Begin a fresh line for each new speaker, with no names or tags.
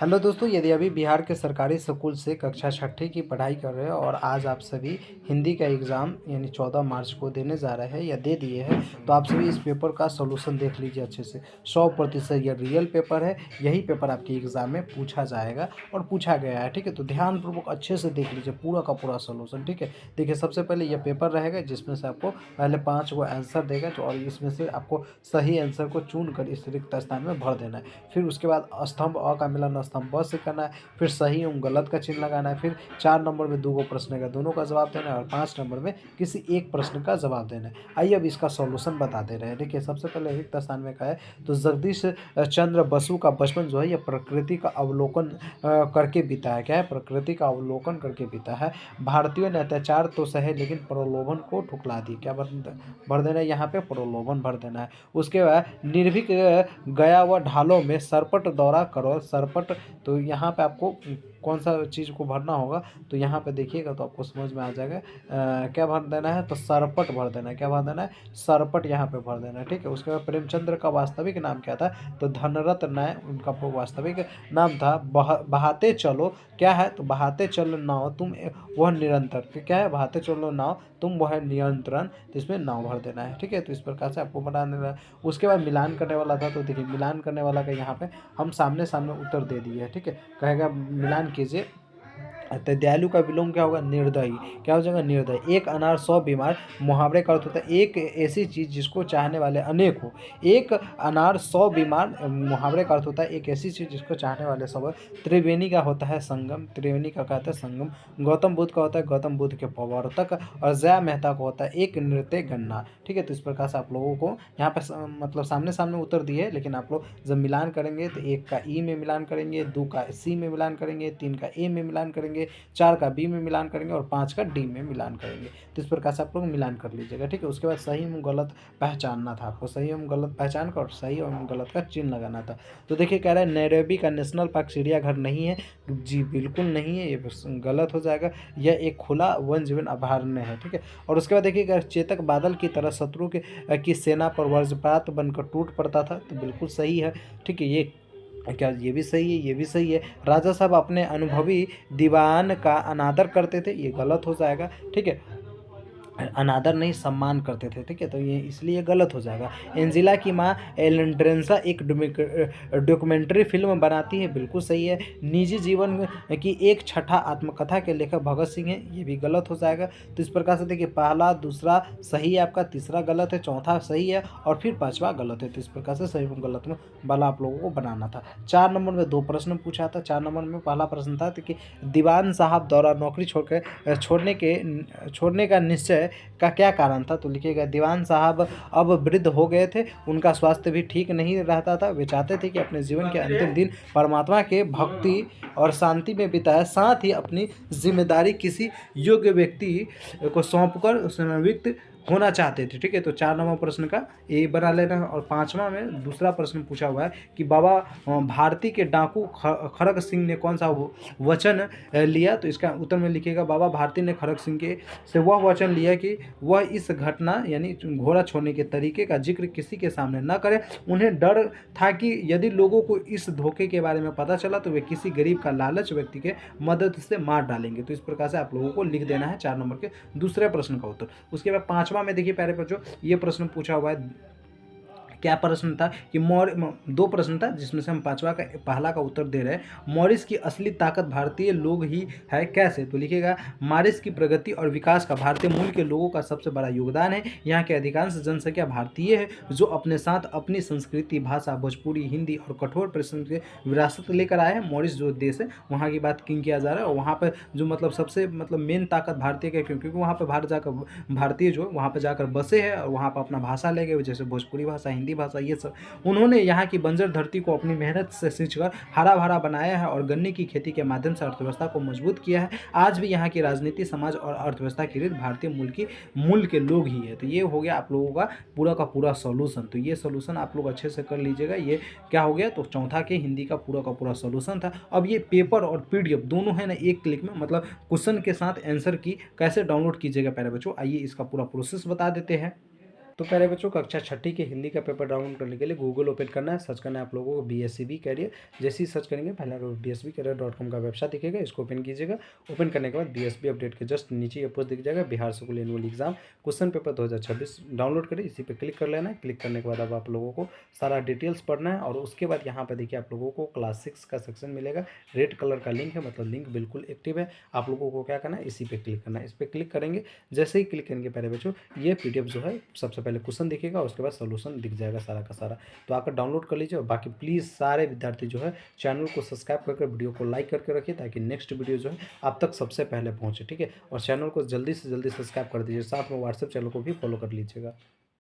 Hello दोस्तों, यदि अभी बिहार के सरकारी स्कूल से कक्षा छठी की पढ़ाई कर रहे हो और आज आप सभी हिंदी का एग्ज़ाम यानी 14 मार्च को देने जा रहे हैं या दे दिए हैं, तो आप सभी इस पेपर का सॉल्यूशन देख लीजिए अच्छे से। 100% ये रियल पेपर है। यही पेपर आपके एग्ज़ाम में पूछा जाएगा और पूछा गया है, ठीक है। तो ध्यानपूर्वक अच्छे से देख लीजिए पूरा का पूरा सॉल्यूशन, ठीक है। देखिए, सबसे पहले ये पेपर रहेगा जिसमें से आपको पहले 5 गो आंसर देगा और इसमें से आपको सही आंसर को चुन कर इस रिक्त स्थान में भर देना है। फिर उसके बाद स्तंभ अ का मिलान स्तंभ ब से करना है। फिर सही एवं गलत का चिन्ह लगाना है। फिर 4 नंबर में 2 गो प्रश्न का दोनों का जवाब देना है और 5 नंबर में किसी एक प्रश्न का जवाब देना है। आइए अब इसका सॉल्यूशन बता दे रहे हैं। देखिए, सबसे पहले रिक्त स्थान में का है तो जगदीश चंद्र बसु का बचपन जो है ये प्रकृति का अवलोकन करके बीता है। क्या है? प्रकृति का अवलोकन करके बीता है। भारतीयों ने अत्याचार तो सहे लेकिन प्रलोभन को ठुकरा दी। क्या भर देना है? यहाँ पे प्रलोभन भर देना है। उसके बाद निर्भीक गया व ढालों में सरपट दौरा करो। सरपट, तो यहाँ पे आपको कौन सा चीज़ को भरना होगा, तो यहाँ पे देखिएगा तो आपको समझ में आ जाएगा। क्या भर देना है? तो सरपट भर देना है। क्या भर देना है? सरपट यहाँ पे भर देना है, ठीक है। उसके बाद प्रेमचंद्र का वास्तविक नाम क्या था? तो धनरत नाय उनका वास्तविक नाम था। बहाते चलो, क्या है? तो बहाते चलो नाव तुम वह निरंतर, तो क्या है? बहाते चलो नाव तुम वह नियंत्रण, तो इसमें नाव भर देना है, ठीक है। तो इस प्रकार से आपको बना देना है। उसके बाद मिलान करने वाला था, तो देखिए मिलान करने वाला का यहाँ पे हम सामने सामने उत्तर दे दिए हैं, ठीक है। कहेगा मिलान कीजिए, तो दयालु का विलोम क्या होगा? निर्दयी। क्या हो जाएगा? निर्दयी। एक अनार 100 बीमार, मुहावरे का अर्थ होता है एक ऐसी चीज़ जिसको चाहने वाले अनेक हो। एक अनार 100 बीमार, मुहावरे का अर्थ होता है एक ऐसी चीज़ जिसको चाहने वाले सब है। त्रिवेणी का होता है संगम, त्रिवेणी का कहता है संगम। गौतम बुद्ध का होता है गौतम बुद्ध के प्रवर्तक। और जया मेहता का होता है एक नृत्य गन्ना, ठीक है। तो इस प्रकार से आप लोगों को यहाँ पे मतलब सामने सामने उत्तर दिए, लेकिन आप लोग जब मिलान करेंगे तो 1 का ई में मिलान करेंगे, 2 का सी में मिलान करेंगे, 3 का ए में मिलान करेंगे, 4 का बी में मिलान करेंगे और 5 का डी में मिलान करेंगे। तो इस प्रकार से आप लोग मिलान कर लीजिएगा, ठीक है। उसके बाद सही एवं गलत पहचानना था आपको। सही एवं गलत पहचान कर और सही एवं गलत का चिन्ह लगाना था। तो देखिए कह रहा है नैरोबी का नेशनल पार्क चिड़ियाघर नहीं है। जी बिल्कुल नहीं है, ये गलत हो जाएगा। यह एक खुला वन जीवन अभयारण्य है, ठीक है। और उसके बाद देखिए चेतक बादल की तरह शत्रु की सेना पर वज्रपात बनकर टूट पड़ता था, तो बिल्कुल सही है, ठीक है। ये क्या? ये भी सही है, ये भी सही है। राजा साहब अपने अनुभवी दीवान का अनादर करते थे, ये गलत हो जाएगा, ठीक है। अनादर नहीं, सम्मान करते थे, ठीक है। तो ये इसलिए गलत हो जाएगा। एंजिला की माँ एलेंड्रेंसा एक डॉक्यूमेंट्री फिल्म बनाती है, बिल्कुल सही है। निजी जीवन की एक छठा आत्मकथा के लेखक भगत सिंह है, ये भी गलत हो जाएगा। तो इस प्रकार से देखिए पहला दूसरा सही है आपका, तीसरा गलत है, चौथा सही है और फिर पांचवा गलत है। तो इस प्रकार से सही और गलत में वाला आप लोगों को बनाना था। 4 नंबर में 2 प्रश्न पूछा था। 4 नंबर में पहला प्रश्न था कि दीवान साहब द्वारा नौकरी छोड़ने का निश्चय का क्या कारण था? तो लिखिएगा दीवान साहब अब वृद्ध हो गए थे, उनका स्वास्थ्य भी ठीक नहीं रहता था। वे चाहते थे कि अपने जीवन के अंतिम दिन परमात्मा के भक्ति और शांति में बिताए, साथ ही अपनी जिम्मेदारी किसी योग्य व्यक्ति को सौंपकर सेवानिवृत्त होना चाहते थे, ठीक है। तो 4 नंबर प्रश्न का ये बना लेना है। और 5वां में दूसरा प्रश्न पूछा हुआ है कि बाबा भारती के डाकू खड़ग सिंह ने कौन सा वचन लिया? तो इसका उत्तर में लिखिएगा बाबा भारती ने खड़ग सिंह के से वह वचन लिया कि वह इस घटना यानी घोड़ा छोड़ने के तरीके का जिक्र किसी के सामने न करे। उन्हें डर था कि यदि लोगों को इस धोखे के बारे में पता चला तो वे किसी गरीब का लालच व्यक्ति के मदद से मार डालेंगे। तो इस प्रकार से आप लोगों को लिख देना है 4 नंबर के दूसरे प्रश्न का उत्तर। उसके बाद 5वां में देखिए प्यारे बच्चों, ये प्रश्न पूछा हुआ है। क्या प्रश्न था कि 2 प्रश्न था जिसमें से हम 5वां का पहला का उत्तर दे रहे हैं। मॉरिस की असली ताकत भारतीय लोग ही है, कैसे? तो लिखिएगा मॉरिस की प्रगति और विकास का भारतीय मूल के लोगों का सबसे बड़ा योगदान है। यहाँ के अधिकांश जनसंख्या भारतीय है जो अपने साथ अपनी संस्कृति, भाषा, भोजपुरी, हिंदी और कठोर परिश्रम से विरासत लेकर आए हैं। मॉरिस जो देश है वहाँ की बात किंग किया जा रहा है और वहाँ पर जो मतलब सबसे मतलब मेन ताकत भारतीय का, क्योंकि वहाँ पर बाहर जाकर भारतीय जो वहाँ पर जाकर बसे हैं और वहाँ पर अपना भाषा ले गए, जैसे भोजपुरी भाषा, हिंदी भाषा, ये सब। उन्होंने यहाँ की बंजर धरती को अपनी मेहनत से सींचकर हरा भरा बनाया है और गन्ने की खेती के माध्यम से अर्थव्यवस्था को मजबूत किया है। आज भी यहाँ की राजनीति, समाज और अर्थव्यवस्था की रीत भारतीय मूल के लोग ही है। तो ये हो गया आप लोगों का पूरा सॉल्यूशन। तो ये सॉल्यूशन आप लोग अच्छे से कर लीजिएगा। ये क्या हो गया? तो चौथा के हिंदी का पूरा सॉल्यूशन था। अब ये पेपर और पीडीएफ दोनों है ना एक क्लिक में, मतलब क्वेश्चन के साथ आंसर की कैसे डाउनलोड कीजिएगा प्यारे बच्चों, आइए इसका पूरा प्रोसेस बता देते हैं। तो प्यारे बच्चों, कक्षा छठी के हिंदी का पेपर डाउनलोड करने के लिए गूगल ओपन करना है, सर्च करना है आप लोगों को BSCB कैरियर। जैसे ही सर्च करेंगे पहला BSBcareer.com का वेबसाइट दिखेगा, इसको ओपन कीजिएगा। ओपन करने के बाद BSB अपडेट के जस्ट नीचे ये पोस्ट दिख जाएगा, Bihar school annual exam question paper 2026 download करें। इसी पे क्लिक कर लेना है। क्लिक करने के बाद अब आप लोगों को सारा डिटेल्स पढ़ना है और उसके बाद यहाँ पे देखिए आप लोगों को क्लास 6 का सेक्शन मिलेगा। रेड कलर का लिंक है, मतलब लिंक बिल्कुल एक्टिव है। आप लोगों को क्या करना है, इसी पे क्लिक करना है। इस पर क्लिक करेंगे, जैसे ही क्लिक करेंगे प्यारे बच्चों, ये PDF जो है सबसे पहले क्वेश्चन दिखेगा, उसके बाद सोल्यूशन दिख जाएगा सारा का सारा। तो आकर डाउनलोड कर लीजिए। और बाकी प्लीज़ सारे विद्यार्थी जो है चैनल को सब्सक्राइब करके वीडियो को लाइक करके रखिए, ताकि नेक्स्ट वीडियो जो है आप तक सबसे पहले पहुँचे, ठीक है। और चैनल को जल्दी से जल्दी सब्सक्राइब कर दीजिए, साथ में व्हाट्सएप चैनल को भी फॉलो कर लीजिएगा।